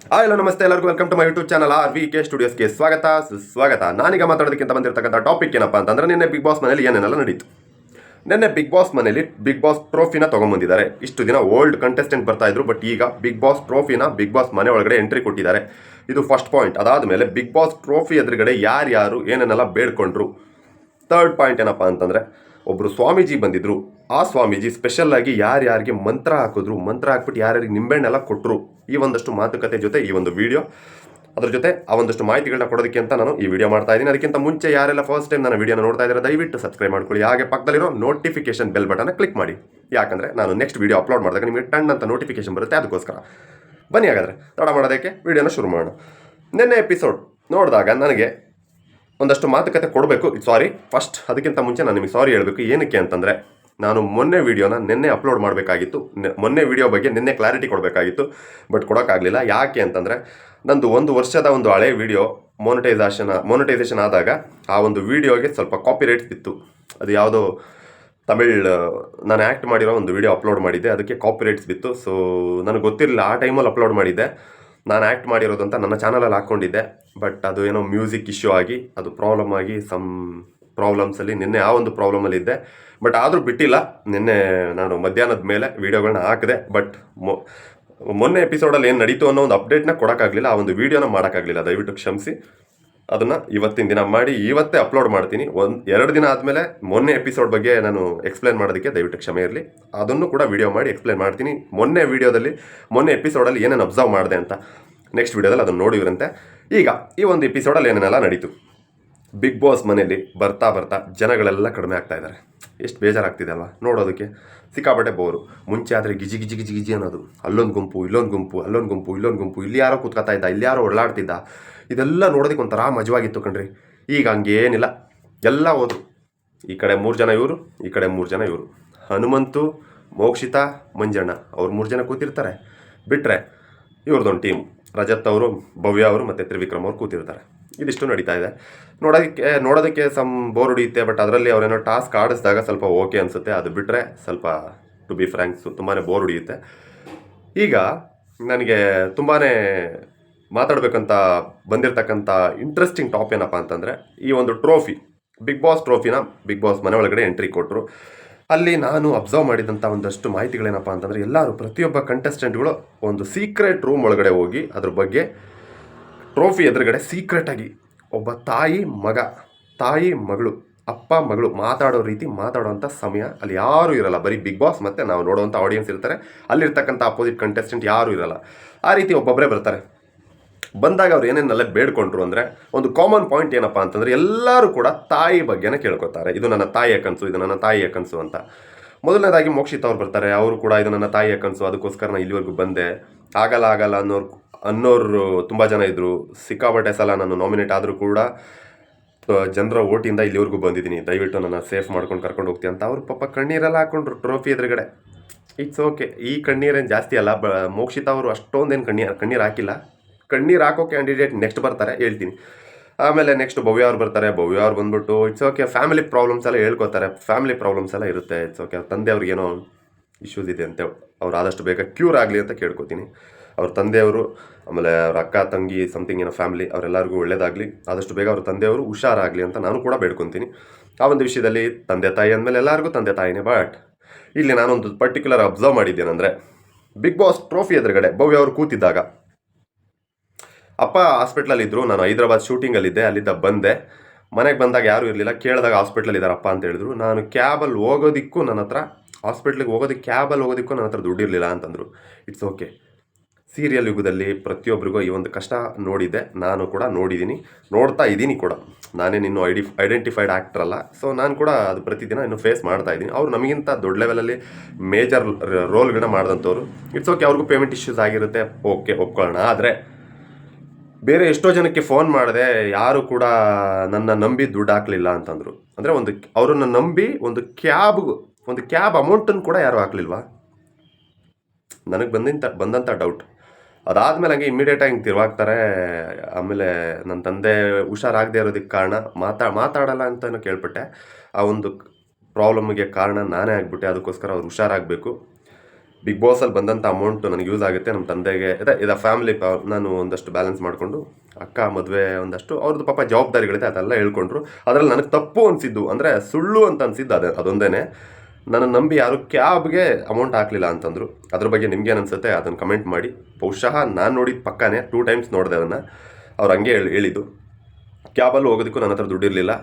Hello ನಮಸ್ತೆ ಎಲ್ಲರಿಗೂ welcome to my YouTube channel RVK ಸ್ಟುಡಿಯೋಸ್ಗೆ ಸ್ವಾಗತ. ನಾನೀಗ ಮಾತಾಡೋದಕ್ಕಿಂತ ಬಂದಿರತಕ್ಕಂಥ ಟಾಪಿಕ್ ಏನಪ್ಪ ಅಂತಂದ್ರೆ ನಿನ್ನೆ ಬಿಗ್ ಬಾಸ್ ಮನೇಲಿ ಏನೇನೆಲ್ಲ ನಡೀತು. ನಿನ್ನೆ ಬಿಗ್ ಬಾಸ್ ಮನೇಲಿ ಬಿಗ್ ಬಾಸ್ ಟ್ರೋಫಿನ ತೊಗೊಂಬಂದಿದ್ದಾರೆ. ಇಷ್ಟು ದಿನ ಓಲ್ಡ್ ಕಂಟೆಸ್ಟೆಂಟ್ ಬರ್ತಾ ಇದ್ರು, ಬಟ್ ಈಗ ಬಿಗ್ ಬಾಸ್ ಟ್ರೋಫಿನ ಬಿಗ್ ಬಾಸ್ ಮನೆ ಒಳಗಡೆ ಎಂಟ್ರಿ ಕೊಟ್ಟಿದ್ದಾರೆ. ಇದು ಫಸ್ಟ್ ಪಾಯಿಂಟ್. ಅದಾದಮೇಲೆ ಬಿಗ್ ಬಾಸ್ ಟ್ರೋಫಿ ಎದುರುಗಡೆ ಯಾರ್ಯಾರು ಏನೇನೆಲ್ಲ ಬೇಡ್ಕೊಂಡ್ರು. ಥರ್ಡ್ ಪಾಯಿಂಟ್ ಏನಪ್ಪ ಅಂತಂದರೆ ಒಬ್ಬರು ಸ್ವಾಮೀಜಿ ಬಂದಿದ್ರು. ಆ ಸ್ವಾಮೀಜಿ ಸ್ಪೆಷಲ್ ಆಗಿ ಯಾರ್ಯಾರಿಗೆ ಮಂತ್ರ ಹಾಕಿದ್ರು, ಮಂತ್ರ ಹಾಕ್ಬಿಟ್ಟು ಯಾರ್ಯಾರಿಗೆ ನಿಂಬೆಹಣ್ಣೆಲ್ಲ ಕೊಟ್ಟರು. ಈ ಒಂದಷ್ಟು ಮಾತುಕತೆ ಜೊತೆ ಈ ಒಂದು ವಿಡಿಯೋ, ಅದ್ರ ಜೊತೆ ಆ ಒಂದಷ್ಟು ಮಾಹಿತಿಗಳನ್ನ ಕೊಡೋದಕ್ಕೆ ಅಂತ ನಾನು ಈ ವಿಡಿಯೋ ಮಾಡ್ತಾ ಇದ್ದೀನಿ. ಅದಕ್ಕಿಂತ ಮುಂಚೆ ಯಾರೆಲ್ಲ ಫಸ್ಟ್ ಟೈಮ್ ನನ್ನ ವಿಡಿಯೋನ ನೋಡ್ತಾ ಇದ್ದಾರೆ ದಯವಿಟ್ಟು ಸಬ್ಸ್ಕ್ರೈಬ್ ಮಾಡ್ಕೊಳ್ಳಿ. ಹಾಗೆ ಪಕ್ಕದಲ್ಲಿರೋ ನೋಟಿಫಿಕೇಶನ್ ಬೆಲ್ ಬಟನ್ನ ಕ್ಲಿಕ್ ಮಾಡಿ, ಯಾಕಂದರೆ ನಾನು ನೆಕ್ಸ್ಟ್ ವಿಡಿಯೋ ಅಪ್ಲೋಡ್ ಮಾಡಿದಾಗ ನಿಮಗೆ ಟನ್ ಅಂತ ನೋಟಿಫಿಕೇಶನ್ ಬರುತ್ತೆ. ಅದಕ್ಕೋಸ್ಕರ ಬನ್ನಿ ಹಾಗಾದರೆ ತಡ ಮಾಡೋದಕ್ಕೆ ವಿಡಿಯೋನ ಶುರು ಮಾಡೋಣ. ನಿನ್ನೆ ಎಪಿಸೋಡ್ ನೋಡಿದಾಗ ನನಗೆ ಒಂದಷ್ಟು ಮಾತುಕತೆ ಕೊಡಬೇಕು. ಫಸ್ಟ್ ಅದಕ್ಕಿಂತ ಮುಂಚೆ ನಾನು ನಿಮಗೆ ಸಾರಿ ಹೇಳಬೇಕು. ಏನಕ್ಕೆ ಅಂತಂದರೆ ನಾನು ಮೊನ್ನೆ ವೀಡಿಯೋನ ನಿನ್ನೆ ಅಪ್ಲೋಡ್ ಮಾಡಬೇಕಾಗಿತ್ತು. ಮೊನ್ನೆ ವೀಡಿಯೋ ಬಗ್ಗೆ ನಿನ್ನೆ ಕ್ಲಾರಿಟಿ ಕೊಡಬೇಕಾಗಿತ್ತು, ಬಟ್ ಕೊಡೋಕ್ಕಾಗಲಿಲ್ಲ. ಯಾಕೆ ಅಂತಂದರೆ ನಂದು 1 ವರ್ಷದ ಒಂದು ಹಳೆ ವೀಡಿಯೋ ಮೊನಿಟೈಸೇಷನ್ ಆದಾಗ ಆ ಒಂದು ವೀಡಿಯೋಗೆ ಸ್ವಲ್ಪ ಕಾಪಿರೈಟ್ಸ್ ಬಿತ್ತು. ಅದು ಯಾವುದೋ ತಮಿಳ್ ನಾನು ಆ್ಯಕ್ಟ್ ಮಾಡಿರೋ ಒಂದು ವೀಡಿಯೋ ಅಪ್ಲೋಡ್ ಮಾಡಿದ್ದೆ, ಅದಕ್ಕೆ ಕಾಪಿರೈಟ್ಸ್ ಬಿತ್ತು. ಸೊ ನನಗೆ ಗೊತ್ತಿರಲಿಲ್ಲ, ಆ ಟೈಮಲ್ಲಿ ಅಪ್ಲೋಡ್ ಮಾಡಿದ್ದೆ. ನಾನು ಆ್ಯಕ್ಟ್ ಮಾಡಿರೋದು ಅಂತ ನನ್ನ ಚಾನಲಲ್ಲಿ ಹಾಕ್ಕೊಂಡಿದ್ದೆ, ಬಟ್ ಅದು ಏನೋ ಮ್ಯೂಸಿಕ್ ಇಶ್ಯೂ ಆಗಿ ಅದು ಪ್ರಾಬ್ಲಮ್ ಆಗಿ ಸಮ್ ಪ್ರಾಬ್ಲಮ್ಸಲ್ಲಿ ನಿನ್ನೆ ಆ ಒಂದು ಪ್ರಾಬ್ಲಮಲ್ಲಿದ್ದೆ. ಬಟ್ ಆದರೂ ಬಿಟ್ಟಿಲ್ಲ, ನಿನ್ನೆ ನಾನು ಮಧ್ಯಾಹ್ನದ ಮೇಲೆ ವೀಡಿಯೋಗಳನ್ನ ಹಾಕಿದೆ. ಬಟ್ ಮೊನ್ನೆ ಎಪಿಸೋಡಲ್ಲಿ ಏನು ನಡೀತು ಅನ್ನೋ ಒಂದು ಅಪ್ಡೇಟ್ನ ಕೊಡೋಕ್ಕಾಗಲಿಲ್ಲ, ಆ ಒಂದು ವೀಡಿಯೋನ ಮಾಡೋಕ್ಕಾಗಲಿಲ್ಲ. ದಯವಿಟ್ಟು ಕ್ಷಮಿಸಿ. ಅದನ್ನು ಇವತ್ತಿನ ದಿನ ಮಾಡಿ ಇವತ್ತೇ ಅಪ್ಲೋಡ್ ಮಾಡ್ತೀನಿ. 2 ದಿನ ಆದಮೇಲೆ ಮೊನ್ನೆ ಎಪಿಸೋಡ್ ಬಗ್ಗೆ ನಾನು ಎಕ್ಸ್ಪ್ಲೇನ್ ಮಾಡೋದಕ್ಕೆ ದಯವಿಟ್ಟು ಕ್ಷಮೆ ಇರಲಿ. ಅದನ್ನು ಕೂಡ ವೀಡಿಯೋ ಮಾಡಿ ಎಕ್ಸ್ಪ್ಲೇನ್ ಮಾಡ್ತೀನಿ. ಮೊನ್ನೆ ಎಪಿಸೋಡಲ್ಲಿ ಏನೇನು ಅಬ್ಸರ್ವ್ ಮಾಡಿದೆ ಅಂತ ನೆಕ್ಸ್ಟ್ ವೀಡಿಯೋದಲ್ಲಿ ಅದನ್ನು ನೋಡಿವ್ರಂತೆ. ಈಗ ಈ ಒಂದು ಎಪಿಸೋಡಲ್ಲಿ ಏನೇನೆಲ್ಲ ನಡೀತು. ಬಿಗ್ ಬಾಸ್ ಮನೇಲಿ ಬರ್ತಾ ಬರ್ತಾ ಜನಗಳೆಲ್ಲ ಕಡಿಮೆ ಆಗ್ತಾ ಇದ್ದಾರೆ. ಎಷ್ಟು ಬೇಜಾರಾಗ್ತಿದೆ ಅಲ್ವಾ ನೋಡೋದಕ್ಕೆ. ಸಿಕ್ಕಾಪಟ್ಟೆ ಬೋರು. ಮುಂಚೆ ಆದರೆ ಗಿಜಿ ಗಿಜಿ ಗಿಜಿ ಗಿಜಿ ಅನ್ನೋದು, ಅಲ್ಲೊಂದು ಗುಂಪು ಇಲ್ಲೊಂದು ಗುಂಪು, ಅಲ್ಲೊಂದು ಗುಂಪು ಇಲ್ಲೊಂದು ಗುಂಪು, ಇಲ್ಲಿ ಯಾರೋ ಕೂತ್ಕೊತಾ ಇದ್ದ, ಇಲ್ಲಿ ಯಾರೋ ಓಡಾಡ್ತಿದ್ದ. ಇದೆಲ್ಲ ನೋಡೋದಕ್ಕೆ ಒಂಥರ ಮಜವಾಗಿತ್ತು ಕಣ್ರಿ. ಈಗ ಹಂಗೇನಿಲ್ಲ, ಎಲ್ಲ ಹೋದ್ರು. ಈ ಕಡೆ 3 ಜನ ಇವರು, ಈ ಕಡೆ 3 ಜನ ಇವರು. ಹನುಮಂತು, ಮೋಕ್ಷಿತಾ, ಮಂಜಣ್ಣ ಅವ್ರು 3 ಜನ ಕೂತಿರ್ತಾರೆ. ಬಿಟ್ಟರೆ ಇವ್ರದ್ದೊಂದು ಟೀಮು, ರಜತ್ ಅವರು, ಭವ್ಯ ಅವರು ಮತ್ತು ತ್ರಿವಿಕ್ರಮ್ ಅವರು ಕೂತಿರ್ತಾರೆ. ಇದಿಷ್ಟು ನಡೀತಾ ಇದೆ. ನೋಡೋದಕ್ಕೆ ಸಮ್ ಬೋರ್ ಹೊಡಿಯುತ್ತೆ. ಬಟ್ ಅದರಲ್ಲಿ ಅವರೇನೋ ಟಾಸ್ಕ್ ಆಡಿಸಿದಾಗ ಸ್ವಲ್ಪ ಓಕೆ ಅನಿಸುತ್ತೆ. ಅದು ಬಿಟ್ಟರೆ ಸ್ವಲ್ಪ ಟು ಬಿ ಫ್ರ್ಯಾಂಕ್ಸು ತುಂಬಾ ಬೋರ್ ಹೊಡಿಯುತ್ತೆ. ಈಗ ನನಗೆ ತುಂಬಾ ಮಾತಾಡಬೇಕಂತ ಬಂದಿರತಕ್ಕಂಥ ಇಂಟ್ರೆಸ್ಟಿಂಗ್ ಟಾಪ್ ಏನಪ್ಪ ಅಂತಂದರೆ ಈ ಒಂದು ಟ್ರೋಫಿ, ಬಿಗ್ ಬಾಸ್ ಟ್ರೋಫಿನ ಬಿಗ್ ಬಾಸ್ ಮನೆ ಒಳಗಡೆ ಎಂಟ್ರಿ ಕೊಟ್ಟರು. ಅಲ್ಲಿ ನಾನು ಅಬ್ಸರ್ವ್ ಮಾಡಿದಂಥ ಒಂದಷ್ಟು ಮಾಹಿತಿಗಳೇನಪ್ಪ ಅಂತಂದರೆ ಎಲ್ಲರೂ ಪ್ರತಿಯೊಬ್ಬ ಕಂಟೆಸ್ಟೆಂಟ್ಗಳು ಒಂದು ಸೀಕ್ರೆಟ್ ರೂಮ್ ಒಳಗಡೆ ಹೋಗಿ ಅದ್ರ ಬಗ್ಗೆ ಟ್ರೋಫಿ ಎದುರುಗಡೆ ಸೀಕ್ರೆಟಾಗಿ ಒಬ್ಬ ತಾಯಿ ಮಗಳು, ಅಪ್ಪ ಮಗಳು ಮಾತಾಡೋ ರೀತಿ ಮಾತಾಡೋವಂಥ ಸಮಯ ಅಲ್ಲಿ ಯಾರೂ ಇರಲ್ಲ. ಬರೀ ಬಿಗ್ ಬಾಸ್ ಮತ್ತು ನಾವು ನೋಡೋವಂಥ ಆಡಿಯನ್ಸ್ ಇರ್ತಾರೆ. ಅಲ್ಲಿರ್ತಕ್ಕಂಥ ಅಪೋಸಿಟ್ ಕಂಟೆಸ್ಟೆಂಟ್ ಯಾರೂ ಇರಲ್ಲ. ಆ ರೀತಿ ಒಬ್ಬೊಬ್ಬರೇ ಬರ್ತಾರೆ. ಬಂದಾಗ ಅವ್ರು ಏನೇನೆಲ್ಲ ಬೇಡ್ಕೊಂಡ್ರು ಅಂದರೆ ಒಂದು ಕಾಮನ್ ಪಾಯಿಂಟ್ ಏನಪ್ಪ ಅಂತಂದರೆ ಎಲ್ಲರೂ ಕೂಡ ತಾಯಿ ಬಗ್ಗೆನೇ ಕೇಳ್ಕೊತಾರೆ. ಇದು ನನ್ನ ತಾಯಿಯ ಕನಸು, ಇದು ನನ್ನ ತಾಯಿಯ ಕನಸು ಅಂತ. ಮೊದಲನೇದಾಗಿ ಮೋಕ್ಷಿತ್ ಅವ್ರು ಬರ್ತಾರೆ. ಅವರು ಕೂಡ ಇದು ನನ್ನ ತಾಯಿಯ ಕನಸು, ಅದಕ್ಕೋಸ್ಕರ ನಾನು ಇಲ್ಲಿವರೆಗೂ ಬಂದೆ. ಆಗಲ್ಲ ಅನ್ನೋರು ತುಂಬ ಜನ ಇದ್ದರು. ಸಿಕ್ಕಾಪಟ್ಟೆ ಸಲ ನಾನು ನಾಮಿನೇಟ್ ಆದರೂ ಕೂಡ ಜನರ ಓಟಿಂದ ಇಲ್ಲಿವರೆಗೂ ಬಂದಿದ್ದೀನಿ, ದಯವಿಟ್ಟು ನನ್ನ ಸೇಫ್ ಮಾಡ್ಕೊಂಡು ಕರ್ಕೊಂಡು ಹೋಗ್ತೀನಿ ಅಂತ ಅವ್ರು ಪಾಪ ಕಣ್ಣೀರೆಲ್ಲ ಹಾಕೊಂಡ್ರು ಟ್ರೋಫಿ ಎದುರುಗಡೆ. It's okay. ಈ ಕಣ್ಣೀರೇನು ಜಾಸ್ತಿ ಅಲ್ಲ. ಮೋಕ್ಷಿತ ಅವರು ಅಷ್ಟೊಂದೇನು ಕಣ್ಣೀರು ಹಾಕಿಲ್ಲ. ಕಣ್ಣೀರು ಹಾಕೋ ಕ್ಯಾಂಡಿಡೇಟ್ ನೆಕ್ಸ್ಟ್ ಬರ್ತಾರೆ, ಹೇಳ್ತೀನಿ. ಆಮೇಲೆ ನೆಕ್ಸ್ಟ್ ಭವ್ಯ ಅವ್ರು ಬರ್ತಾರೆ. ಭವ್ಯ ಅವ್ರು ಬಂದ್ಬಿಟ್ಟು ಇಟ್ಸ್ ಓಕೆ, ಫ್ಯಾಮಿಲಿ ಪ್ರಾಬ್ಲಮ್ಸ್ ಎಲ್ಲ ಹೇಳ್ಕೊತಾರೆ. ಫ್ಯಾಮಿಲಿ ಪ್ರಾಬ್ಲಮ್ಸ್ ಎಲ್ಲ ಇರುತ್ತೆ. It's okay. ಅವ್ರ ತಂದೆಯವ್ರಿಗೆ ಏನೋ ಇಶ್ಯೂಸ್ ಇದೆ ಅಂತೆ, ಅವ್ರು ಆದಷ್ಟು ಬೇಗ ಕ್ಯೂರ್ ಆಗಲಿ ಅಂತ ಕೇಳ್ಕೊತೀನಿ. ಅವ್ರ ತಂದೆಯವರು, ಆಮೇಲೆ ಅವ್ರ ಅಕ್ಕ ತಂಗಿ ಸಮಥಿಂಗ್ ಏನೋ ಫ್ಯಾಮಿಲಿ, ಅವರೆಲ್ಲರಿಗೂ ಒಳ್ಳೇದಾಗಲಿ, ಆದಷ್ಟು ಬೇಗ ಅವ್ರ ತಂದೆಯವರು ಹುಷಾರಾಗಲಿ ಅಂತ ನಾನು ಕೂಡ ಬೇಡ್ಕೊತೀನಿ. ಆ ಒಂದು ವಿಷಯದಲ್ಲಿ ತಂದೆ ತಾಯಿ ಅಂದಮೇಲೆ ಎಲ್ಲರಿಗೂ ತಂದೆ ತಾಯಿನೇ. ಬಟ್ ಇಲ್ಲಿ ನಾನೊಂದು ಪರ್ಟಿಕ್ಯುಲರ್ ಅಬ್ಸರ್ವ್ ಮಾಡಿದ್ದೇನೆಂದರೆ ಬಿಗ್ ಬಾಸ್ ಟ್ರೋಫಿ ಎದುರುಗಡೆ ಭವ್ಯ ಅವರು ಕೂತಿದ್ದಾಗ ಅಪ್ಪ ಹಾಸ್ಪಿಟ್ಲಲ್ಲಿದ್ದರು. ನಾನು ಹೈದ್ರಾಬಾದ್ ಶೂಟಿಂಗಲ್ಲಿದ್ದೆ, ಅಲ್ಲಿದ್ದ ಬಂದೆ. ಮನೆಗೆ ಬಂದಾಗ ಯಾರೂ ಇರಲಿಲ್ಲ. ಕೇಳಿದಾಗ ಹಾಸ್ಪಿಟ್ಲಲ್ಲಿದ್ದಾರಪ್ಪ ಅಂತ ಹೇಳಿದ್ರು. ನಾನು ಕ್ಯಾಬಲ್ಲಿ ಹೋಗೋದಕ್ಕೂ ನನ್ನ ಹತ್ರ ಕ್ಯಾಬಲ್ಲಿ ಹೋಗೋದಕ್ಕೂ ನನ್ನ ಹತ್ರ ದುಡ್ಡಿರಲಿಲ್ಲ ಅಂತಂದರು. It's okay. ಸೀರಿಯಲ್ ಯುಗದಲ್ಲಿ ಪ್ರತಿಯೊಬ್ಬರಿಗೂ ಈ ಒಂದು ಕಷ್ಟ ನೋಡಿದ್ದೆ, ನಾನು ಕೂಡ ನೋಡ್ತಾ ಇದ್ದೀನಿ ಕೂಡ. ನಾನೇನು ಇನ್ನೂ ಐಡೆಂಟಿಫೈಡ್ ಆ್ಯಕ್ಟರ್ ಅಲ್ಲ. ಸೊ ನಾನು ಕೂಡ ಅದು ಪ್ರತಿದಿನ ಇನ್ನೂ ಫೇಸ್ ಮಾಡ್ತಾ ಇದ್ದೀನಿ. ಅವರು ನಮಗಿಂತ ದೊಡ್ಡ ಲೆವೆಲಲ್ಲಿ ಮೇಜರ್ ರೋಲ್ಗಳನ್ನ ಮಾಡಿದಂಥವ್ರು. It's okay. ಅವ್ರಿಗೂ ಪೇಮೆಂಟ್ ಇಶ್ಯೂಸ್ ಆಗಿರುತ್ತೆ, ಓಕೆ, ಒಪ್ಕೊಳ್ಳೋಣ. ಆದರೆ ಬೇರೆ ಎಷ್ಟೋ ಜನಕ್ಕೆ ಫೋನ್ ಮಾಡಿದೆ, ಯಾರು ಕೂಡ ನನ್ನ ನಂಬಿ ದುಡ್ಡು ಹಾಕಲಿಲ್ಲ ಅಂತಂದರು. ಅಂದರೆ ಅವರನ್ನು ನಂಬಿ ಒಂದು ಕ್ಯಾಬ್ ಅಮೌಂಟನ್ನು ಕೂಡ ಯಾರೂ ಹಾಕಲಿಲ್ವಾ? ನನಗೆ ಬಂದಂಥ ಡೌಟ್. ಅದಾದಮೇಲೆ ಹಂಗೆ ಇಮ್ಮಿಡಿಯೇಟಾಗಿ ಹಿಂಗೆ ತಿರುವಾಗ್ತಾರೆ. ಆಮೇಲೆ ನನ್ನ ತಂದೆ ಹುಷಾರಾಗದೇ ಇರೋದಕ್ಕೆ ಕಾರಣ ಮಾತಾಡಲ್ಲ ಅಂತಲೂ ಕೇಳ್ಪಟ್ಟೆ. ಆ ಒಂದು ಪ್ರಾಬ್ಲಮ್ಗೆ ಕಾರಣ ನಾನೇ ಆಗಿಬಿಟ್ಟೆ. ಅದಕ್ಕೋಸ್ಕರ ಅವ್ರು ಹುಷಾರಾಗಬೇಕು. ಬಿಗ್ ಬಾಸಲ್ಲಿ ಬಂದಂಥ ಅಮೌಂಟು ನನಗೆ ಯೂಸ್ ಆಗುತ್ತೆ, ನಮ್ಮ ತಂದೆಗೆ ಇದೆ ಫ್ಯಾಮಿಲಿ ನಾನು ಒಂದಷ್ಟು ಬ್ಯಾಲೆನ್ಸ್ ಮಾಡಿಕೊಂಡು ಅಕ್ಕ ಮದುವೆ ಒಂದಷ್ಟು ಅವ್ರದ್ದು ಪಾಪ ಜವಾಬ್ದಾರಿಗಳಿದೆ ಅದೆಲ್ಲ ಹೇಳ್ಕೊಂಡ್ರು. ಅದರಲ್ಲಿ ನನಗೆ ತಪ್ಪು ಅನಿಸಿದ್ದು ಅಂದರೆ ಸುಳ್ಳು ಅಂತ ಅನಿಸಿದ್ದು ಅದೊಂದೇ. ನನ್ನ ನಂಬಿ ಯಾರು ಕ್ಯಾಬ್ಗೆ ಅಮೌಂಟ್ ಹಾಕಲಿಲ್ಲ ಅಂತಂದರು. ಅದ್ರ ಬಗ್ಗೆ ನಿಮ್ಗೇನು ಅನಿಸುತ್ತೆ ಅದನ್ನು ಕಮೆಂಟ್ ಮಾಡಿ. ಬಹುಶಃ ನಾನು ನೋಡಿದ ಪಕ್ಕನೇ 2 ಟೈಮ್ಸ್ ನೋಡಿದೆ ಅದನ್ನು. ಅವ್ರು ಹಂಗೆ ಹೇಳಿದ್ದು ಕ್ಯಾಬಲ್ಲಿ ಹೋಗೋದಕ್ಕೂ ನನ್ನ ಹತ್ರ ದುಡ್ಡಿರಲಿಲ್ಲ.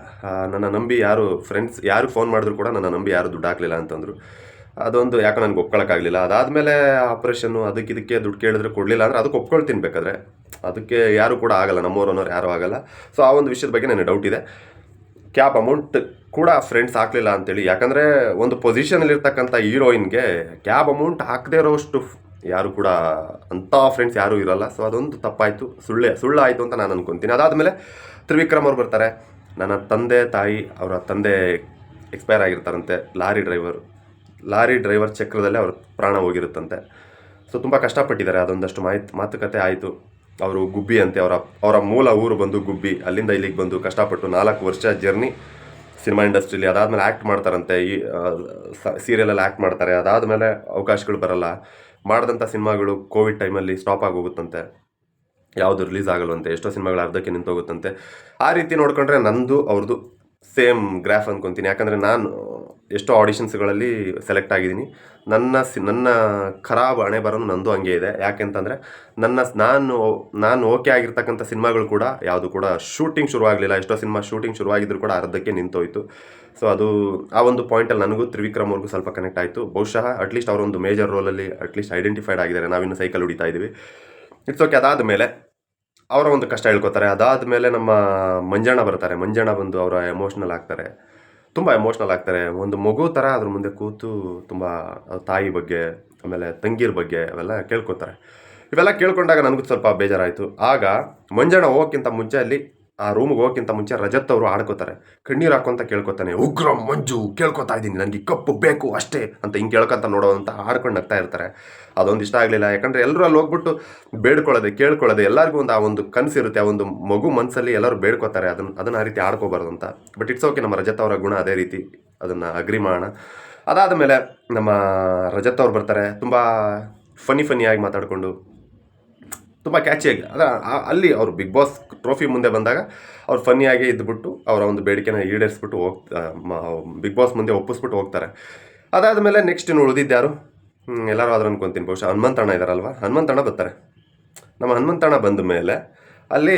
ನನ್ನ ನಂಬಿ ಯಾರು ಫ್ರೆಂಡ್ಸ್ ಯಾರು ಫೋನ್ ಮಾಡಿದ್ರು ಕೂಡ ನನ್ನ ನಂಬಿ ಯಾರು ದುಡ್ಡು ಹಾಕಲಿಲ್ಲ ಅಂತಂದರು. ಅದೊಂದು ಯಾಕೆ ನನಗೆ ಒಪ್ಕೊಳ್ಳೋಕ್ಕಾಗಲಿಲ್ಲ. ಅದಾದಮೇಲೆ ಆಪ್ರೇಷನ್ನು ಇದಕ್ಕೆ ದುಡ್ಡು ಕೇಳಿದ್ರೆ ಕೊಡಲಿಲ್ಲ ಅಂದರೆ ಅದಕ್ಕೆ ಒಪ್ಕೊಳ್ತೀನಿ ಬೇಕಾದ್ರೆ. ಅದಕ್ಕೆ ಯಾರು ಕೂಡ ಆಗಲ್ಲ, ನಮ್ಮವ್ರು ಅನ್ನೋರು ಯಾರೂ ಆಗಲ್ಲ. ಸೊ ಆ ಒಂದು ವಿಷಯದ ಬಗ್ಗೆ ನನಗೆ ಡೌಟ್ ಇದೆ. ಕ್ಯಾಬ್ ಅಮೌಂಟ್ ಕೂಡ ಫ್ರೆಂಡ್ಸ್ ಹಾಕಲಿಲ್ಲ ಅಂತೇಳಿ, ಯಾಕಂದರೆ ಒಂದು ಪೊಸಿಷನಲ್ಲಿರ್ತಕ್ಕಂಥ ಹೀರೋಯಿನ್ಗೆ ಕ್ಯಾಬ್ ಅಮೌಂಟ್ ಹಾಕದೇ ಇರೋಷ್ಟು ಯಾರು ಕೂಡ ಅಂಥ ಫ್ರೆಂಡ್ಸ್ ಯಾರೂ ಇರೋಲ್ಲ. ಸೊ ಅದೊಂದು ತಪ್ಪಾಯಿತು, ಸುಳ್ಳಾಯಿತು ಅಂತ ನಾನು ಅನ್ಕೊತೀನಿ. ಅದಾದಮೇಲೆ ತ್ರಿವಿಕ್ರಮ್ ಅವ್ರು ಬರ್ತಾರೆ. ನನ್ನ ತಂದೆ ತಾಯಿ ಅವರ ತಂದೆ ಎಕ್ಸ್ಪೈರ್ ಆಗಿರ್ತಾರಂತೆ. ಲಾರಿ ಡ್ರೈವರ್ ಚಕ್ರದಲ್ಲೇ ಅವ್ರ ಪ್ರಾಣ ಹೋಗಿರುತ್ತಂತೆ. ಸೊ ತುಂಬ ಕಷ್ಟಪಟ್ಟಿದ್ದಾರೆ. ಅದೊಂದಷ್ಟು ಮಾತುಕತೆ ಆಯಿತು. ಅವರು ಗುಬ್ಬಿ ಅಂತೆ, ಅವರ ಮೂಲ ಊರು ಬಂದು ಗುಬ್ಬಿ. ಅಲ್ಲಿಂದ ಇಲ್ಲಿಗೆ ಬಂದು ಕಷ್ಟಪಟ್ಟು 4 ವರ್ಷ ಜರ್ನಿ ಸಿನಿಮಾ ಇಂಡಸ್ಟ್ರಿಲಿ. ಅದಾದಮೇಲೆ ಆ್ಯಕ್ಟ್ ಮಾಡ್ತಾರಂತೆ, ಈ ಸೀರಿಯಲಲ್ಲಿ ಆ್ಯಕ್ಟ್ ಮಾಡ್ತಾರೆ. ಅದಾದಮೇಲೆ ಅವಕಾಶಗಳು ಬರಲ್ಲ. ಮಾಡಿದಂಥ ಸಿನಿಮಾಗಳು ಕೋವಿಡ್ ಟೈಮಲ್ಲಿ ಸ್ಟಾಪ್ ಆಗೋಗುತ್ತಂತೆ, ಯಾವುದು ರಿಲೀಸ್ ಆಗಲ್ವಂತೆ. ಎಷ್ಟೋ ಸಿನಿಮಾಗಳು ಅರ್ಧಕ್ಕೆ ನಿಂತೋಗುತ್ತಂತೆ. ಆ ರೀತಿ ನೋಡ್ಕೊಂಡ್ರೆ ನಂದು ಅವ್ರದ್ದು ಸೇಮ್ ಗ್ರಾಫ್ ಅಂದ್ಕೊತೀನಿ. ಯಾಕಂದರೆ ನಾನು ಎಷ್ಟೋ ಆಡಿಷನ್ಸ್ಗಳಲ್ಲಿ ಸೆಲೆಕ್ಟ್ ಆಗಿದ್ದೀನಿ. ನನ್ನ ಖರಾಬ್ ಹಣೆ ಬರೋನು ನಂದು ಹಂಗೆ ಇದೆ. ಯಾಕೆಂತಂದರೆ ನಾನು ಓಕೆ ಆಗಿರ್ತಕ್ಕಂಥ ಸಿನಿಮಾಗಳು ಕೂಡ ಯಾವುದು ಕೂಡ ಶೂಟಿಂಗ್ ಶುರುವಾಗಲಿಲ್ಲ. ಎಷ್ಟೋ ಸಿನಿಮಾ ಶೂಟಿಂಗ್ ಶುರುವಾಗಿದ್ದರೂ ಕೂಡ ಅರ್ಧಕ್ಕೆ ನಿಂತೋಯ್ತು. ಸೊ ಅದು ಆ ಒಂದು ಪಾಯಿಂಟಲ್ಲಿ ನನಗೂ ತ್ರಿವಿಕ್ರಮ್ ಅವ್ರಿಗೂ ಸ್ವಲ್ಪ ಕನೆಕ್ಟ್ ಆಯಿತು. ಬಹುಶಃ ಅಟ್ಲೀಸ್ಟ್ ಅವರೊಂದು ಮೇಜರ್ ರೋಲಲ್ಲಿ ಅಟ್ಲೀಸ್ಟ್ ಐಡೆಂಟಿಫೈಡ್ ಆಗಿದ್ದಾರೆ. ನಾವಿನ್ನು ಸೈಕಲ್ ಹೊಡಿತಾ ಇದ್ದೀವಿ, ಇಟ್ಸ್ ಓಕೆ. ಅದಾದಮೇಲೆ ಅವರ ಒಂದು ಕಷ್ಟ ಹೇಳ್ಕೊತಾರೆ. ಅದಾದಮೇಲೆ ನಮ್ಮ ಮಂಜಣ್ಣ ಬರ್ತಾರೆ. ಮಂಜಣ್ಣ ಬಂದು ಅವರ ಎಮೋಷ್ನಲ್ ಆಗ್ತಾರೆ, ತುಂಬ ಎಮೋಷ್ನಲ್ ಆಗ್ತಾರೆ. ಒಂದು ಮಗು ಥರ ಅದ್ರ ಮುಂದೆ ಕೂತು ತುಂಬ ತಾಯಿ ಬಗ್ಗೆ ಆಮೇಲೆ ತಂಗಿರ ಬಗ್ಗೆ ಅವೆಲ್ಲ ಕೇಳ್ಕೊತಾರೆ. ಇವೆಲ್ಲ ಕೇಳ್ಕೊಂಡಾಗ ನನಗೂ ಸ್ವಲ್ಪ ಬೇಜಾರಾಯಿತು. ಆಗ ಮಂಜಣ್ಣ ಹೋಗೋಕ್ಕಿಂತ ಮುಂಚೆ ಅಲ್ಲಿ ಆ ರೂಮ್ಗೆ ಹೋಗೋಕ್ಕಿಂತ ಮುಂಚೆ ರಜತ್ ಅವರು ಆಡ್ಕೋತಾರೆ. ಕಣ್ಣೀರು ಹಾಕೊಂತ ಕೇಳ್ಕೊತಾನೆ, ಉಗ್ರ ಮಂಜು ಕೇಳ್ಕೊತಾ ಇದ್ದೀನಿ, ನನಗೆ ಕಪ್ಪು ಬೇಕು ಅಷ್ಟೇ ಅಂತ ಹಿಂಗೆ ಕೇಳ್ಕೊಂತ ನೋಡೋವಂತ ಆಡ್ಕೊಂಡು ನಗ್ತಾ ಇರ್ತಾರೆ. ಅದೊಂದು ಇಷ್ಟ ಆಗಲಿಲ್ಲ. ಯಾಕಂದರೆ ಎಲ್ಲರೂ ಅಲ್ಲಿ ಹೋಗ್ಬಿಟ್ಟು ಕೇಳ್ಕೊಳ್ಳೋದೆ ಎಲ್ಲರಿಗೂ ಒಂದು ಆ ಒಂದು ಕನಸಿರುತ್ತೆ. ಆ ಒಂದು ಮಗು ಮನಸ್ಸಲ್ಲಿ ಎಲ್ಲರೂ ಬೇಡ್ಕೋತಾರೆ, ಅದನ್ನು ಆ ರೀತಿ ಆಡ್ಕೋಬಾರ್ದು ಅಂತ. ಬಟ್ ಇಟ್ಸ್ ಓಕೆ, ನಮ್ಮ ರಜತ್ ಅವರ ಗುಣ ಅದೇ ರೀತಿ, ಅದನ್ನು ಅಗ್ರಿ ಮಾಡೋಣ. ಅದಾದ ಮೇಲೆ ನಮ್ಮ ರಜತ್ ಅವ್ರು ಬರ್ತಾರೆ. ತುಂಬ ಫನ್ನಿಯಾಗಿ ಮಾತಾಡಿಕೊಂಡು ತುಂಬ ಕ್ಯಾಚಿಯಾಗಿ ಅಲ್ಲಿ ಅವರು ಬಿಗ್ ಬಾಸ್ ಟ್ರೋಫಿ ಮುಂದೆ ಬಂದಾಗ ಅವ್ರು ಫನ್ನಿಯಾಗಿ ಇದ್ಬಿಟ್ಟು ಅವರ ಒಂದು ಬೇಡಿಕೆನ ಈಡೇರಿಸ್ಬಿಟ್ಟು ಬಿಗ್ ಬಾಸ್ ಮುಂದೆ ಒಪ್ಪಿಸ್ಬಿಟ್ಟು ಹೋಗ್ತಾರೆ. ಅದಾದಮೇಲೆ ನೆಕ್ಸ್ಟ್ ಇನ್ನು ಉಳಿದಿದ್ದ್ಯಾರು ಎಲ್ಲರೂ ಆದ್ರೂ ಅನ್ಕೊತೀನಿ. ಬಹುಶಃ ಹನುಮಂತಣ್ಣ ಇದ್ದಾರಲ್ವ, ಹನುಮಂತಣ್ಣ ಬರ್ತಾರೆ. ನಮ್ಮ ಹನುಮಂತಣ್ಣ ಬಂದ ಮೇಲೆ ಅಲ್ಲಿ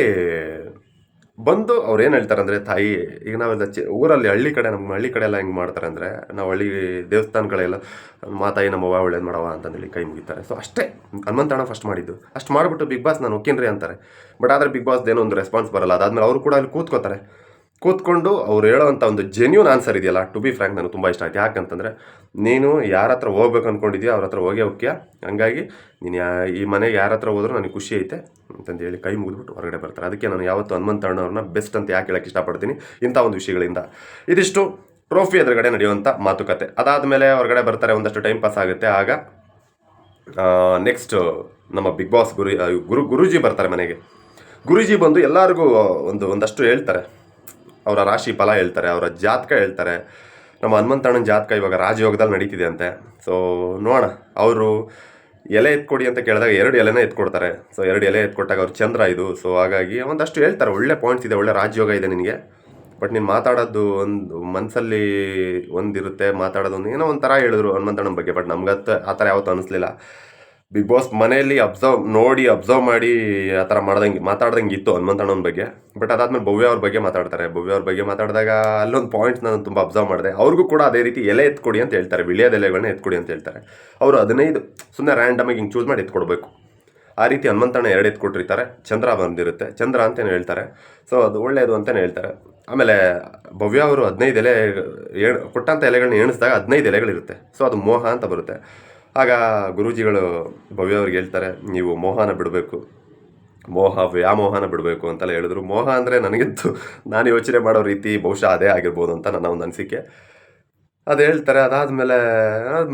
ಬಂದು ಅವ್ರು ಏನು ಹೇಳ್ತಾರೆ ಅಂದರೆ, ತಾಯಿ ಈಗ ನಾವೆಲ್ಲ ಊರಲ್ಲಿ ನಮ್ಮ ಹಳ್ಳಿ ಕಡೆ ಎಲ್ಲ ಹೆಂಗೆ ಮಾಡ್ತಾರೆ ಅಂದರೆ, ನಾವು ಹಳ್ಳಿ ದೇವಸ್ಥಾನಗಳೆಲ್ಲ ಮಾತಾಯಿ ನಮ್ಮವ್ವ ಒಳ್ಳೇದು ಮಾಡವ ಅಂತಂದೇಳಿ ಕೈ ಮುಗಿತಾರೆ. ಸೊ ಅಷ್ಟೇ ಹನುಮಂತಣ್ಣ ಫಸ್ಟ್ ಮಾಡಿದ್ದು. ಅಷ್ಟು ಮಾಡಿಬಿಟ್ಟು ಬಿಗ್ ಬಾಸ್ ನಾನು ಒಕ್ಕೇನ್ರಿ ಅಂತಾರೆ. ಬಟ್ ಆದರೆ ಬಿಗ್ ಬಾಸ್ದೇನೋ ಒಂದು ರೆಸ್ಪಾನ್ಸ್ ಬರಲ್ಲ. ಅದಾದಮೇಲೆ ಅವರು ಕೂಡ ಅಲ್ಲಿ ಕೂತ್ಕೊಂಡು ಅವ್ರು ಹೇಳೋವಂಥ ಒಂದು ಜೆನ್ಯೂನ್ ಆನ್ಸರ್ ಇದೆಯಲ್ಲ, ಟು ಬಿ ಫ್ರ್ಯಾಂಕ್ ನನಗೆ ತುಂಬ ಇಷ್ಟ ಆಯ್ತು. ಯಾಕಂತಂದರೆ, ನೀನು ಯಾರ ಹತ್ರ ಹೋಗ್ಬೇಕು ಅಂದ್ಕೊಂಡಿದ್ಯೋ ಅವ್ರ ಹತ್ರ ಹೋಗೇ ಮುಖ್ಯ. ಹಂಗಾಗಿ ನೀನು ಈ ಮನೆಗೆ ಯಾರ ಹತ್ರ ಹೋದ್ರೂ ನನಗೆ ಖುಷಿ ಐತೆ ಅಂತಂದು ಹೇಳಿ ಕೈ ಮುಗಿದ್ಬಿಟ್ಟು ಹೊರಗಡೆ ಬರ್ತಾರೆ. ಅದಕ್ಕೆ ನಾನು ಯಾವತ್ತೂ ಹನುಮಂತಣ್ಣವ್ರನ್ನ ಬೆಸ್ಟ್ ಅಂತ ಯಾಕೆ ಹೇಳೋಕ್ಕೆ ಇಷ್ಟಪಡ್ತೀನಿ, ಇಂಥ ಒಂದು ವಿಷಯಗಳಿಂದ. ಇದಿಷ್ಟು ಟ್ರೋಫಿ ಎದುರುಗಡೆ ನಡೆಯುವಂಥ ಮಾತುಕತೆ. ಅದಾದಮೇಲೆ ಹೊರಗಡೆ ಬರ್ತಾರೆ, ಒಂದಷ್ಟು ಟೈಮ್ ಪಾಸ್ ಆಗುತ್ತೆ. ಆಗ ನೆಕ್ಸ್ಟ್ ನಮ್ಮ ಬಿಗ್ ಬಾಸ್ ಗುರೂಜಿ ಬರ್ತಾರೆ ಮನೆಗೆ. ಗುರೂಜಿ ಬಂದು ಎಲ್ಲರಿಗೂ ಒಂದಷ್ಟು ಹೇಳ್ತಾರೆ. ಅವರ ರಾಶಿ ಫಲ ಹೇಳ್ತಾರೆ, ಅವರ ಜಾತಕ ಹೇಳ್ತಾರೆ. ನಮ್ಮ ಹನುಮಂತಣ್ಣನ ಜಾತಕ ಇವಾಗ ರಾಜಯೋಗದಲ್ಲಿ ನಡೀತಿದೆ ಅಂತೆ. ಸೊ ನೋಡೋಣ. ಅವರು ಎಲೆ ಎತ್ಕೊಡಿ ಅಂತ ಕೇಳಿದಾಗ 2 ಎಲೆನೇ ಎತ್ಕೊಡ್ತಾರೆ. ಸೊ 2 ಎಲೆ ಎತ್ಕೊಟ್ಟಾಗ ಅವ್ರು ಚಂದ್ರ ಇದು. ಸೊ ಹಾಗಾಗಿ ಒಂದಷ್ಟು ಹೇಳ್ತಾರೆ, ಒಳ್ಳೆ ಪಾಯಿಂಟ್ಸ್ ಇದೆ, ಒಳ್ಳೆ ರಾಜಯೋಗ ಇದೆ ನಿನಗೆ. ಬಟ್ ನೀನು ಮಾತಾಡೋದು ಒಂದು ಮನಸ್ಸಲ್ಲಿ ಒಂದಿರುತ್ತೆ, ಮಾತಾಡೋದು ಏನೋ ಒಂಥರ ಹೇಳಿದ್ರು ಹನುಮಂತಣ್ಣನ ಬಗ್ಗೆ. ಬಟ್ ನಮ್ಗತ್ತು ಆ ಥರ ಯಾವತ್ತೂ ಅನ್ನಿಸ್ಲಿಲ್ಲ. ಬಿಗ್ ಬಾಸ್ ಮನೆಯಲ್ಲಿ ಅಬ್ಸರ್ವ್ ಮಾಡಿ ಆ ಥರ ಮಾತಾಡ್ದಂಗೆ ಇತ್ತು ಹನುಮಂತಣ್ಣನ ಬಗ್ಗೆ. ಬಟ್ ಅದಾದಮೇಲೆ ಭವ್ಯ ಅವ್ರ ಬಗ್ಗೆ ಮಾತಾಡ್ತಾರೆ. ಭವ್ಯ ಅವ್ರ ಬಗ್ಗೆ ಮಾತಾಡಿದಾಗ ಅಲ್ಲೊಂದು ಪಾಯಿಂಟ್ಸ್ ನಾನು ತುಂಬ ಅಬ್ಸರ್ವ್ ಮಾಡಿದೆ. ಅವ್ರಿಗೂ ಕೂಡ ಅದೇ ರೀತಿ ಎಲೆ ಎತ್ಕೊಡಿ ಅಂತ ಹೇಳ್ತಾರೆ, ವಿಳ್ಯದ ಎಲೆಗಳನ್ನ ಎತ್ಕೊಡಿ ಅಂತ ಹೇಳ್ತಾರೆ. ಅವರು 15 ಸುಮ್ಮನೆ ರ್ಯಾಂಡಮಾಗಿ ಹಿಂಗೆ ಚೂಸ್ ಮಾಡಿ ಎತ್ಕೊಡ್ಬೇಕು. ಆ ರೀತಿ ಹನುಮಂತಣ್ಣ 2 ಎತ್ಕೊಟ್ಟಿರ್ತಾರೆ. ಚಂದ್ರ ಬಂದಿರುತ್ತೆ, ಚಂದ್ರ ಅಂತಲೇ ಹೇಳ್ತಾರೆ. ಸೊ ಅದು ಒಳ್ಳೆಯದು ಅಂತಲೇ ಹೇಳ್ತಾರೆ. ಆಮೇಲೆ ಭವ್ಯ ಅವರು 15 ಎಲೆ ಕೊಟ್ಟಂಥ ಎಲೆಗಳನ್ನ ಎಣಿಸಿದಾಗ 15 ಎಲೆಗಳಿರುತ್ತೆ. ಸೊ ಅದು ಮೋಹ ಅಂತ ಬರುತ್ತೆ. ಆಗ ಗುರೂಜಿಗಳು ಭವ್ಯ ಅವ್ರಿಗೆ ಹೇಳ್ತಾರೆ, ನೀವು ಮೋಹನ ಬಿಡಬೇಕು, ವ್ಯಾಮೋಹನ ಬಿಡಬೇಕು ಅಂತೆಲ್ಲ ಹೇಳಿದ್ರು. ಮೋಹ ಅಂದರೆ ನನಗಿಂತೂ ನಾನು ಯೋಚನೆ ಮಾಡೋ ರೀತಿ ಬಹುಶಃ ಅದೇ ಆಗಿರ್ಬೋದು ಅಂತ ನನ್ನ ಒಂದು ಅನಿಸಿಕೆ. ಅದು ಹೇಳ್ತಾರೆ. ಅದಾದಮೇಲೆ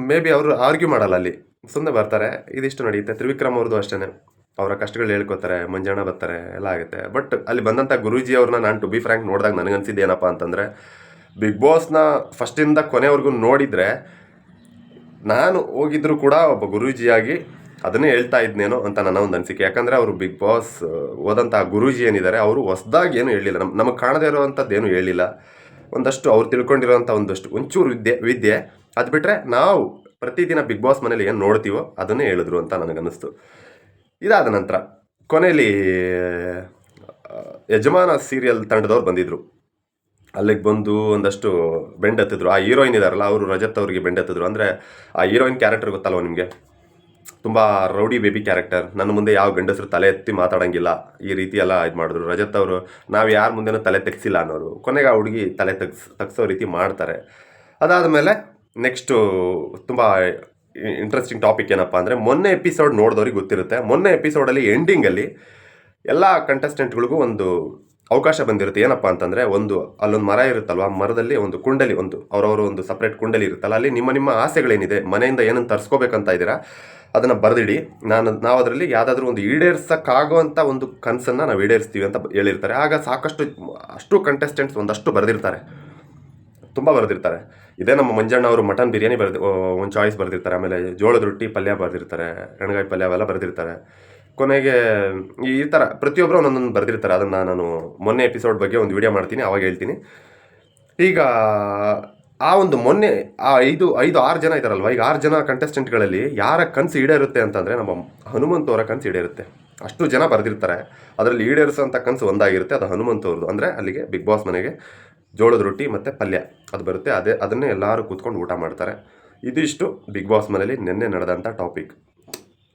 ಮೇ ಬಿ ಅವರು ಆರ್ಗ್ಯೂ ಮಾಡಲ್ಲ, ಅಲ್ಲಿ ಸುಮ್ಮನೆ ಬರ್ತಾರೆ. ಇದಿಷ್ಟು ನಡೆಯುತ್ತೆ. ತ್ರಿವಿಕ್ರಮ್ ಅವ್ರದ್ದು ಅಷ್ಟೇ, ಅವರ ಕಷ್ಟಗಳು ಹೇಳ್ಕೊತಾರೆ. ಮಂಜಣ್ಣ ಬರ್ತಾರೆ, ಎಲ್ಲ ಆಗುತ್ತೆ. ಬಟ್ ಅಲ್ಲಿ ಬಂದಂಥ ಗುರೂಜಿ ಅವ್ರನ್ನ ನಾನು ಟು ಬಿ ಫ್ರ್ಯಾಂಕ್ ನೋಡಿದಾಗ ನನಗನ್ಸಿದ್ದು ಏನಪ್ಪ ಅಂತಂದರೆ, ಬಿಗ್ ಬಾಸ್ನ ಫಸ್ಟಿಂದ ಕೊನೆವರೆಗೂ ನೋಡಿದರೆ ನಾನು ಹೋಗಿದ್ರು ಕೂಡ ಒಬ್ಬ ಗುರೂಜಿಯಾಗಿ ಅದನ್ನೇ ಹೇಳ್ತಾ ಇದ್ನೇನೋ ಅಂತ ನನ್ನ ಒಂದು ಅನಿಸಿಕೆ. ಯಾಕಂದರೆ ಅವರು ಬಿಗ್ ಬಾಸ್ ಹೋದಂಥ ಗುರೂಜಿ ಏನಿದ್ದಾರೆ ಅವರು ಹೊಸ್ದಾಗಿ ಏನು ಹೇಳಿಲ್ಲ, ನಮಗೆ ಕಾಣದೇ ಇರೋವಂಥದ್ದು ಏನು ಹೇಳಿಲ್ಲ. ಒಂದಷ್ಟು ಅವ್ರು ತಿಳ್ಕೊಂಡಿರೋವಂಥ ಒಂಚೂರು ವಿದ್ಯೆ ಅದು ಬಿಟ್ಟರೆ ನಾವು ಪ್ರತಿದಿನ ಬಿಗ್ ಬಾಸ್ ಮನೇಲಿ ಏನು ನೋಡ್ತೀವೋ ಅದನ್ನೇ ಹೇಳಿದ್ರು ಅಂತ ನನಗನ್ನಿಸ್ತು. ಇದಾದ ನಂತರ ಕೊನೆಯಲ್ಲಿ ಯಜಮಾನ ಸೀರಿಯಲ್ ತಂಡದವ್ರು ಬಂದಿದ್ದರು. ಅಲ್ಲಿಗೆ ಬಂದು ಒಂದಷ್ಟು ಬೆಂಡೆತ್ತಿದ್ರು. ಆ ಹೀರೋಯಿನ್ ಇದಾರಲ್ಲ ಅವರು ರಜತ್ ಅವರಿಗೆ ಬೆಂಡೆತ್ತಿದ್ರು. ಅಂದರೆ ಆ ಹೀರೋಯಿನ್ ಕ್ಯಾರೆಕ್ಟರ್ ಗೊತ್ತಲ್ವ ನಿಮಗೆ, ತುಂಬ ರೌಡಿ ಬೇಬಿ ಕ್ಯಾರೆಕ್ಟರ್. ನನ್ನ ಮುಂದೆ ಯಾವ ಗಂಡಸರು ತಲೆ ಎತ್ತಿ ಮಾತಾಡೋಂಗಿಲ್ಲ, ಈ ರೀತಿ ಎಲ್ಲ ಇದು ಮಾಡಿದ್ರು. ರಜತ್ ಅವರು ನಾವು ಯಾರ ಮುಂದೆನೂ ತಲೆ ತೆಗ್ಸಿಲ್ಲ ಅನ್ನೋರು. ಕೊನೆಗೆ ಆ ಹುಡುಗಿ ತಲೆ ತಗ್ಸೋ ರೀತಿ ಮಾಡ್ತಾರೆ. ಅದಾದಮೇಲೆ ನೆಕ್ಸ್ಟು ತುಂಬ ಇಂಟ್ರೆಸ್ಟಿಂಗ್ ಟಾಪಿಕ್ ಏನಪ್ಪ ಅಂದರೆ, ಮೊನ್ನೆ ಎಪಿಸೋಡ್ ನೋಡಿದವ್ರಿಗೆ ಗೊತ್ತಿರುತ್ತೆ. ಮೊನ್ನೆ ಎಪಿಸೋಡಲ್ಲಿ ಎಂಡಿಂಗಲ್ಲಿ ಎಲ್ಲ ಕಂಟೆಸ್ಟೆಂಟ್ಗಳಿಗೂ ಒಂದು ಅವಕಾಶ ಬಂದಿರುತ್ತೆ. ಏನಪ್ಪ ಅಂತಂದರೆ, ಅಲ್ಲೊಂದು ಮರ ಇರುತ್ತಲ್ವ, ಆ ಮರದಲ್ಲಿ ಒಂದು ಕುಂಡಲಿ, ಅವರವರು ಒಂದು ಸಪ್ರೇಟ್ ಕುಂಡಲಿ ಇರುತ್ತಲ್ಲ, ಅಲ್ಲಿ ನಿಮ್ಮ ಆಸೆಗಳೇನಿದೆ, ಮನೆಯಿಂದ ಏನನ್ನು ತರಿಸ್ಕೋಬೇಕಂತ ಇದ್ದೀರಾ ಅದನ್ನು ಬರೆದಿಡಿ. ನಾವು ಅದರಲ್ಲಿ ಯಾವುದಾದ್ರೂ ಒಂದು ಈಡೇರ್ಸೋಕ್ಕಾಗೋವಂಥ ಒಂದು ಕನಸನ್ನು ನಾವು ಈಡೇರಿಸ್ತೀವಿ ಅಂತ ಹೇಳಿರ್ತಾರೆ. ಆಗ ಅಷ್ಟು ಕಂಟೆಸ್ಟೆಂಟ್ಸ್ ಒಂದಷ್ಟು ಬರೆದಿರ್ತಾರೆ, ತುಂಬ ಬರೆದಿರ್ತಾರೆ. ಇದೇ ನಮ್ಮ ಮಂಜಣ್ಣ ಅವರು ಮಟನ್ ಬಿರಿಯಾನಿ ಒಂದು ಚಾಯ್ಸ್ ಬರೆದಿರ್ತಾರೆ. ಆಮೇಲೆ ಜೋಳದ ರೊಟ್ಟಿ ಪಲ್ಯ ಬರೆದಿರ್ತಾರೆ, ಎಣ್ಗಾಯಿ ಪಲ್ಯ ಅವೆಲ್ಲ ಬರೆದಿರ್ತಾರೆ. ಕೊನೆಗೆ ಈ ಥರ ಪ್ರತಿಯೊಬ್ಬರು ಒಂದೊಂದು ಬರೆದಿರ್ತಾರೆ. ಅದನ್ನು ನಾನು ಮೊನ್ನೆ ಎಪಿಸೋಡ್ ಬಗ್ಗೆ ಒಂದು ವಿಡಿಯೋ ಮಾಡ್ತೀನಿ, ಆವಾಗ ಹೇಳ್ತೀನಿ. ಈಗ ಆ ಒಂದು ಮೊನ್ನೆ ಆ 6 ಜನ ಇದ್ದಾರಲ್ವ, ಈಗ 6 ಜನ ಕಂಟೆಸ್ಟೆಂಟ್ಗಳಲ್ಲಿ ಯಾರ ಕನಸು ಈಡೇರುತ್ತೆ ಅಂತಂದರೆ ನಮ್ಮ ಹನುಮಂತ್ ಅವರ ಕನಸು ಈಡೇರುತ್ತೆ. ಅಷ್ಟು ಜನ ಬರೆದಿರ್ತಾರೆ, ಅದರಲ್ಲಿ ಈಡೇರಿಸೋಂಥ ಕನಸು ಒಂದಾಗಿರುತ್ತೆ, ಅದು ಹನುಮಂತ್ ಅವ್ರದ್ದು. ಅಂದರೆ ಅಲ್ಲಿಗೆ ಬಿಗ್ ಬಾಸ್ ಮನೆಗೆ ಜೋಳದ ರೊಟ್ಟಿ ಮತ್ತು ಪಲ್ಯ ಅದು ಬರುತ್ತೆ. ಅದನ್ನೇ ಎಲ್ಲರೂ ಕೂತ್ಕೊಂಡು ಊಟ ಮಾಡ್ತಾರೆ. ಇದಿಷ್ಟು ಬಿಗ್ ಬಾಸ್ ಮನೇಲಿ ನಿನ್ನೆ ನಡೆದಂಥ ಟಾಪಿಕ್.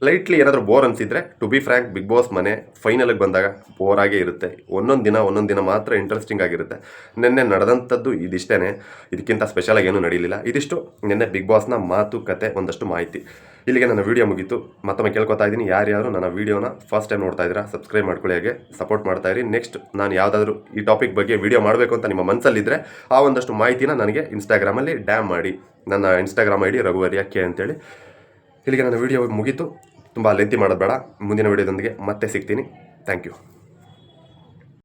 ಲೈಟ್ಲಿ ಏನಾದರೂ ಬೋರ್ ಅನಿಸಿದರೆ, to be frank, big boss ಮನೆ ಫೈನಲ್ಗೆ ಬಂದಾಗ ಬೋರಾಗೇ ಇರುತ್ತೆ. ಒಂದೊಂದು ದಿನ ಮಾತ್ರ ಇಂಟ್ರೆಸ್ಟಿಂಗ್ ಆಗಿರುತ್ತೆ. ನಿನ್ನೆ ನಡೆದಂಥದ್ದು ಇದಿಷ್ಟೇ, ಇದಕ್ಕಿಂತ ಸ್ಪೆಷಲಾಗಿ ಏನೂ ನಡೀಲಿಲ್ಲ. ಇದಿಷ್ಟು ನಿನ್ನೆ ಬಿಗ್ ಬಾಸ್ನ ಮಾತುಕತೆ, ಒಂದಷ್ಟು ಮಾಹಿತಿ. ಇಲ್ಲಿಗೆ ನನ್ನ ವೀಡಿಯೋ ಮುಗೀತು. ಮತ್ತೊಮ್ಮೆ ಕೇಳ್ಕೊತಾ ಇದ್ದೀನಿ, ಯಾರ್ಯಾರು ನನ್ನ ವೀಡಿಯೋನ ಫಸ್ಟ್ ಟೈಮ್ ನೋಡ್ತಾ ಇದ್ದೀರಾ ಸಬ್ಸ್ಕ್ರೈಬ್ ಮಾಡ್ಕೊಳ್ಳಿ, ಹಾಗೆ ಸಪೋರ್ಟ್ ಮಾಡ್ತಾಯಿರಿ. ನೆಕ್ಸ್ಟ್ ನಾನು ಯಾವುದಾದ್ರೂ ಈ ಟಾಪಿಕ್ ಬಗ್ಗೆ ವೀಡಿಯೋ ಮಾಡಬೇಕು ಅಂತ ನಿಮ್ಮ ಮನಸ್ಸಲ್ಲಿದ್ದರೆ ಆ ಒಂದಷ್ಟು ಮಾಹಿತಿನ ನನಗೆ ಇನ್ಸ್ಟಾಗ್ರಾಮಲ್ಲಿ ಡ್ಯಾಮ್ ಮಾಡಿ. ನನ್ನ ಇನ್ಸ್ಟಾಗ್ರಾಮ್ ID ರಘುವರಿಯಾಕೆ ಅಂತೇಳಿ. ಇಲ್ಲಿಗೆ ನನ್ನ ವೀಡಿಯೋ ಮುಗೀತು. ತುಂಬ ಲೆಂತಿ ಮಾಡೋದು ಬೇಡ. ಮುಂದಿನ ವೀಡಿಯೋದೊಂದಿಗೆ ಮತ್ತೆ ಸಿಗ್ತೀನಿ. Thank you.